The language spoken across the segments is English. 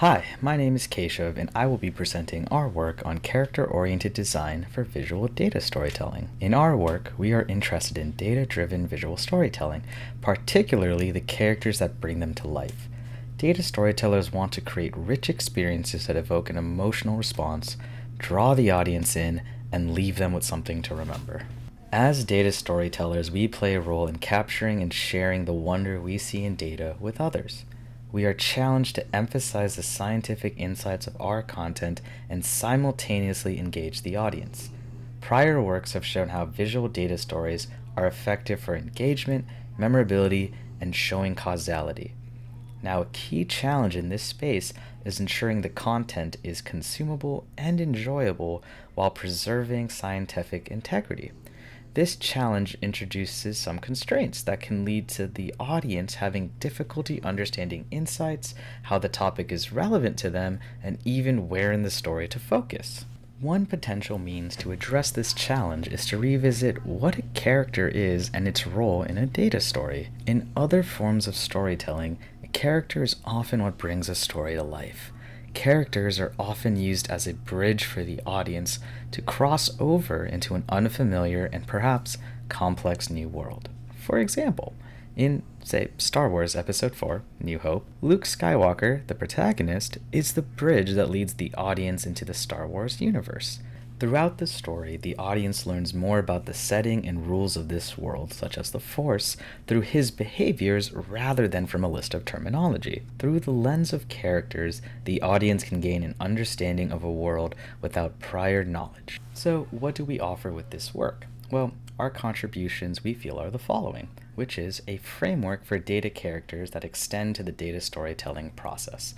Hi, my name is Keshav, and I will be presenting our work on character-oriented design for visual data storytelling. In our work, we are interested in data-driven visual storytelling, particularly the characters that bring them to life. Data storytellers want to create rich experiences that evoke an emotional response, draw the audience in, and leave them with something to remember. As data storytellers, we play a role in capturing and sharing the wonder we see in data with others. We are challenged to emphasize the scientific insights of our content and simultaneously engage the audience. Prior works have shown how visual data stories are effective for engagement, memorability, and showing causality. Now, a key challenge in this space is ensuring the content is consumable and enjoyable while preserving scientific integrity. This challenge introduces some constraints that can lead to the audience having difficulty understanding insights, how the topic is relevant to them, and even where in the story to focus. One potential means to address this challenge is to revisit what a character is and its role in a data story. In other forms of storytelling, a character is often what brings a story to life. Characters are often used as a bridge for the audience to cross over into an unfamiliar and perhaps complex new world. For example, in, say, Star Wars Episode 4, New Hope, Luke Skywalker, the protagonist, is the bridge that leads the audience into the Star Wars universe. Throughout the story, the audience learns more about the setting and rules of this world, such as the Force, through his behaviors rather than from a list of terminology. Through the lens of characters, the audience can gain an understanding of a world without prior knowledge. So, what do we offer with this work? Well, our contributions we feel are the following, which is a framework for data characters that extend to the data storytelling process.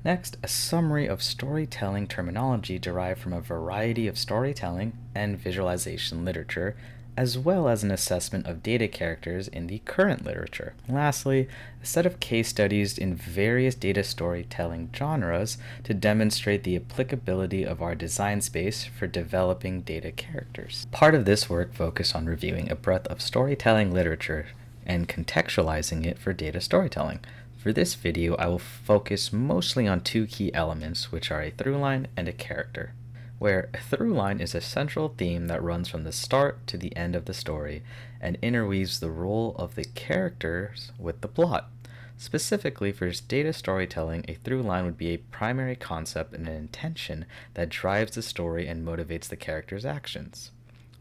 Next, a summary of storytelling terminology derived from a variety of storytelling and visualization literature, as well as an assessment of data characters in the current literature. Lastly, a set of case studies in various data storytelling genres to demonstrate the applicability of our design space for developing data characters. Part of this work focused on reviewing a breadth of storytelling literature and contextualizing it for data storytelling. For this video, I will focus mostly on two key elements, which are a through line and a character, where a through line is a central theme that runs from the start to the end of the story and interweaves the role of the characters with the plot. Specifically, for data storytelling, a through line would be a primary concept and an intention that drives the story and motivates the character's actions.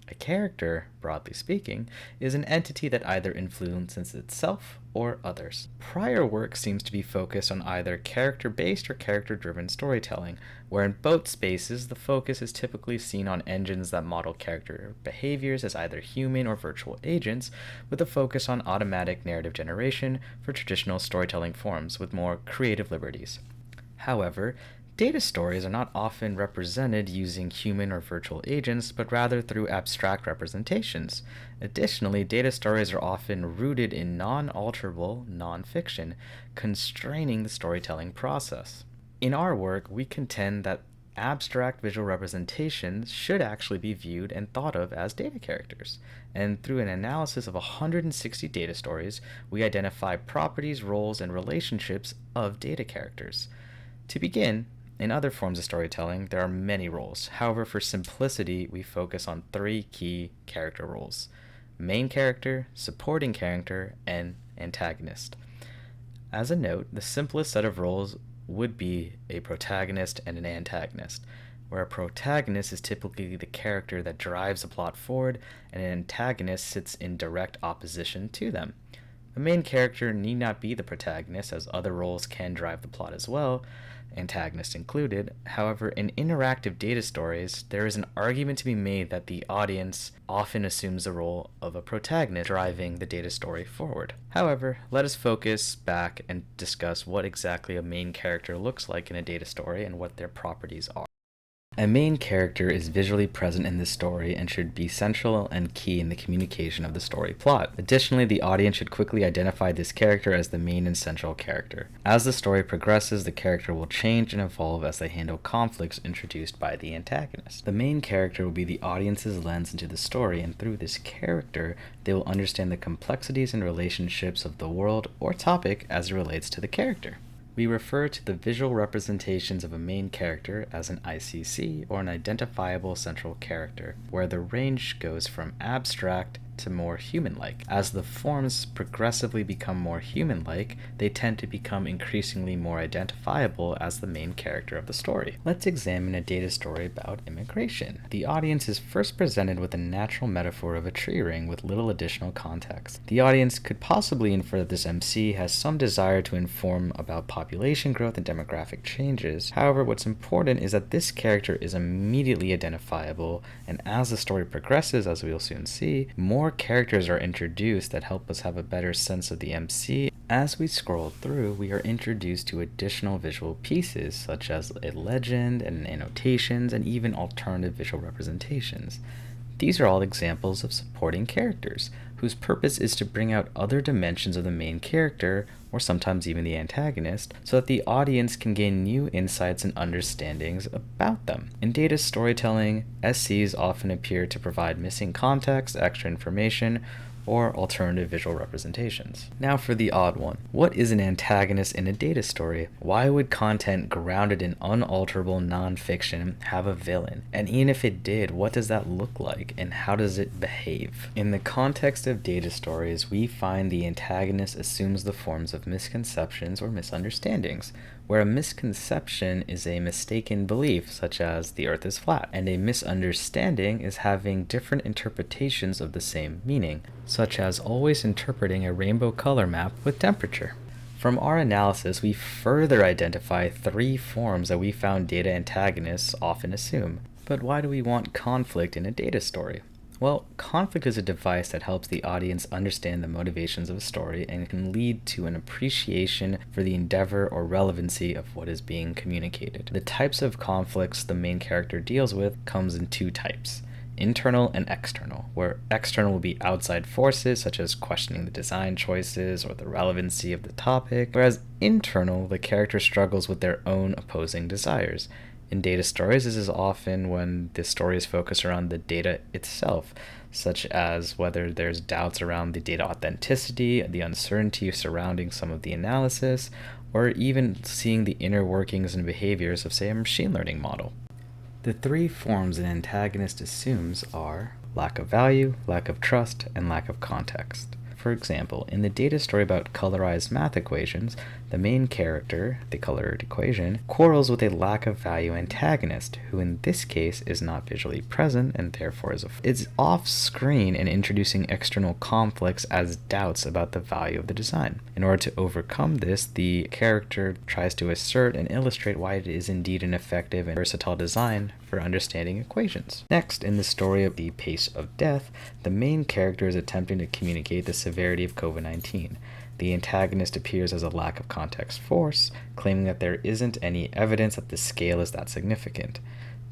A character, broadly speaking, is an entity that either influences itself or others. Prior work seems to be focused on either character-based or character-driven storytelling, where in both spaces the focus is typically seen on engines that model character behaviors as either human or virtual agents, with a focus on automatic narrative generation for traditional storytelling forms with more creative liberties. However, data stories are not often represented using human or virtual agents, but rather through abstract representations. Additionally, data stories are often rooted in non-alterable nonfiction, constraining the storytelling process. In our work, we contend that abstract visual representations should actually be viewed and thought of as data characters. And through an analysis of 160 data stories, we identify properties, roles, and relationships of data characters. To begin, in other forms of storytelling, there are many roles. However, for simplicity, we focus on three key character roles: main character, supporting character, and antagonist. As a note, the simplest set of roles would be a protagonist and an antagonist, where a protagonist is typically the character that drives the plot forward, and an antagonist sits in direct opposition to them. The main character need not be the protagonist, as other roles can drive the plot as well, antagonist included. However, in interactive data stories, there is an argument to be made that the audience often assumes the role of a protagonist driving the data story forward. However, let us focus back and discuss what exactly a main character looks like in a data story and what their properties are. A main character is visually present in the story and should be central and key in the communication of the story plot. Additionally, the audience should quickly identify this character as the main and central character. As the story progresses, the character will change and evolve as they handle conflicts introduced by the antagonist. The main character will be the audience's lens into the story, and through this character, they will understand the complexities and relationships of the world or topic as it relates to the character. We refer to the visual representations of a main character as an ICC, or an identifiable central character, where the range goes from abstract to more human-like. As the forms progressively become more human-like, they tend to become increasingly more identifiable as the main character of the story. Let's examine a data story about immigration. The audience is first presented with a natural metaphor of a tree ring with little additional context. The audience could possibly infer that this MC has some desire to inform about population growth and demographic changes. However, what's important is that this character is immediately identifiable, and as the story progresses, as we'll soon see, more characters are introduced that help us have a better sense of the MC. As we scroll through, we are introduced to additional visual pieces, such as a legend and annotations, and even alternative visual representations. These are all examples of supporting characters, whose purpose is to bring out other dimensions of the main character, or sometimes even the antagonist, so that the audience can gain new insights and understandings about them. In data storytelling, SCs often appear to provide missing context, extra information, or alternative visual representations. Now for the odd one. What is an antagonist in a data story? Why would content grounded in unalterable nonfiction have a villain? And even if it did, what does that look like, and how does it behave? In the context of data stories, we find the antagonist assumes the forms of misconceptions or misunderstandings, where a misconception is a mistaken belief, such as the earth is flat, and a misunderstanding is having different interpretations of the same meaning, such as always interpreting a rainbow color map with temperature. From our analysis, we further identify 3 forms that we found data antagonists often assume. But why do we want conflict in a data story? Well, conflict is a device that helps the audience understand the motivations of a story and can lead to an appreciation for the endeavor or relevancy of what is being communicated. The types of conflicts the main character deals with comes in 2 types. Internal and external, where external will be outside forces such as questioning the design choices or the relevancy of the topic, whereas internal, the character struggles with their own opposing desires. In data stories, this is often when the story is focused around the data itself, such as whether there's doubts around the data authenticity, the uncertainty surrounding some of the analysis, or even seeing the inner workings and behaviors of, say, a machine learning model. The 3 forms an antagonist assumes are lack of value, lack of trust, and lack of context. For example, in the data story about colorized math equations, the main character, the colored equation, quarrels with a lack of value antagonist, who in this case is not visually present and therefore is off screen and introducing external conflicts as doubts about the value of the design. In order to overcome this, the character tries to assert and illustrate why it is indeed an effective and versatile design for understanding equations. Next, in the story of The Pace of Death, the main character is attempting to communicate the severity of COVID-19. The antagonist appears as a lack of context force, claiming that there isn't any evidence that the scale is that significant.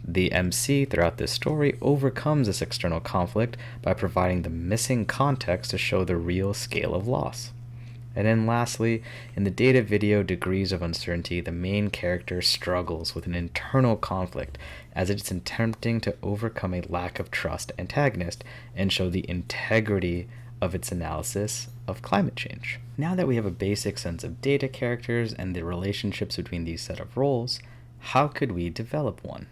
The MC throughout this story overcomes this external conflict by providing the missing context to show the real scale of loss. And then lastly, in the data video Degrees of Uncertainty, the main character struggles with an internal conflict as it's attempting to overcome a lack of trust antagonist and show the integrity of its analysis of climate change. Now that we have a basic sense of data characters and the relationships between these set of roles, how could we develop one?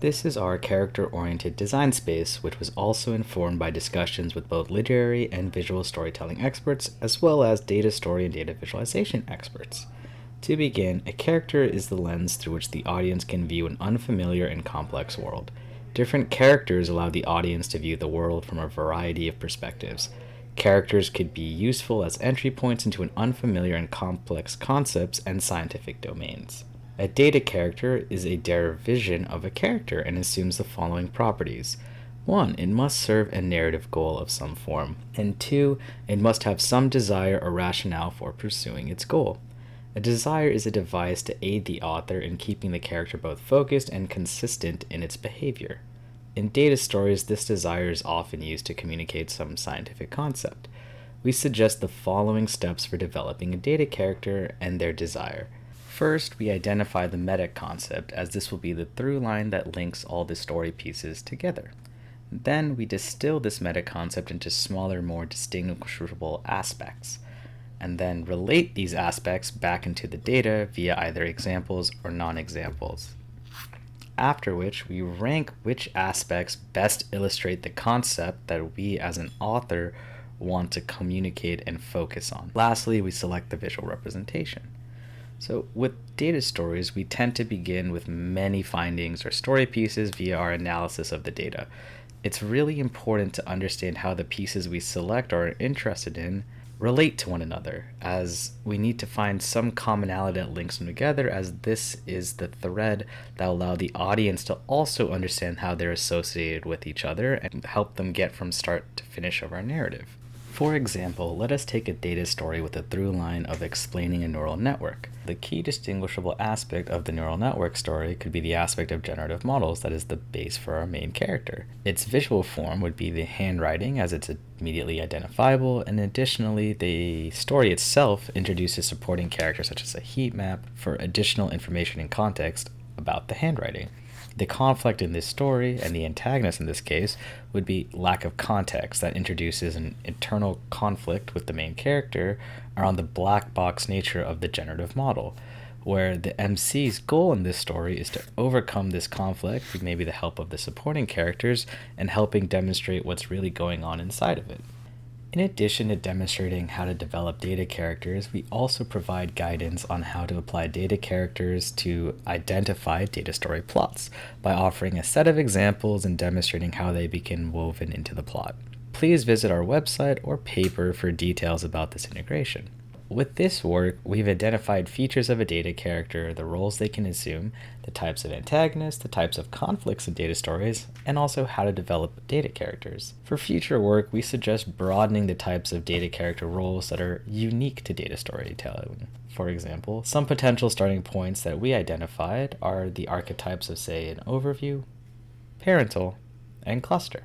This is our character-oriented design space, which was also informed by discussions with both literary and visual storytelling experts, as well as data story and data visualization experts. To begin, a character is the lens through which the audience can view an unfamiliar and complex world. Different characters allow the audience to view the world from a variety of perspectives. Characters could be useful as entry points into an unfamiliar and complex concepts and scientific domains. A data character is a derivative of a character and assumes the following properties. 1. It must serve a narrative goal of some form. And 2. It must have some desire or rationale for pursuing its goal. A desire is a device to aid the author in keeping the character both focused and consistent in its behavior. In data stories, this desire is often used to communicate some scientific concept. We suggest the following steps for developing a data character and their desire. First, we identify the meta concept, as this will be the through line that links all the story pieces together. Then we distill this meta concept into smaller, more distinguishable aspects. and then relate these aspects back into the data via either examples or non-examples. After which, we rank which aspects best illustrate the concept that we as an author want to communicate and focus on. Lastly, we select the visual representation. So with data stories, we tend to begin with many findings or story pieces via our analysis of the data. It's really important to understand how the pieces we select or are interested in relate to one another, as we need to find some commonality that links them together, as this is the thread that will allow the audience to also understand how they're associated with each other and help them get from start to finish of our narrative. For example, let us take a data story with a through line of explaining a neural network. The key distinguishable aspect of the neural network story could be the aspect of generative models that is the base for our main character. Its visual form would be the handwriting, as it's immediately identifiable, and additionally the story itself introduces supporting characters such as a heat map for additional information and context about the handwriting. The conflict in this story, and the antagonist in this case, would be lack of context that introduces an internal conflict with the main character around the black box nature of the generative model, where the MC's goal in this story is to overcome this conflict with maybe the help of the supporting characters and helping demonstrate what's really going on inside of it. In addition to demonstrating how to develop data characters, we also provide guidance on how to apply data characters to identify data story plots by offering a set of examples and demonstrating how they become woven into the plot. Please visit our website or paper for details about this integration. With this work, we've identified features of a data character, the roles they can assume, the types of antagonists, the types of conflicts in data stories, and also how to develop data characters. For future work, we suggest broadening the types of data character roles that are unique to data storytelling. For example, some potential starting points that we identified are the archetypes of, say, an overview, parental, and cluster.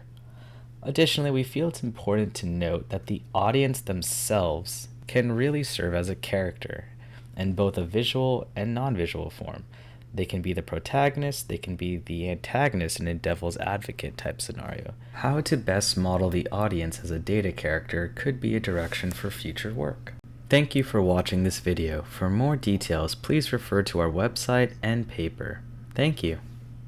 Additionally, we feel it's important to note that the audience themselves can really serve as a character in both a visual and non-visual form. They can be the protagonist, they can be the antagonist in a devil's advocate type scenario. How to best model the audience as a data character could be a direction for future work. Thank you for watching this video. For more details, please refer to our website and paper. Thank you.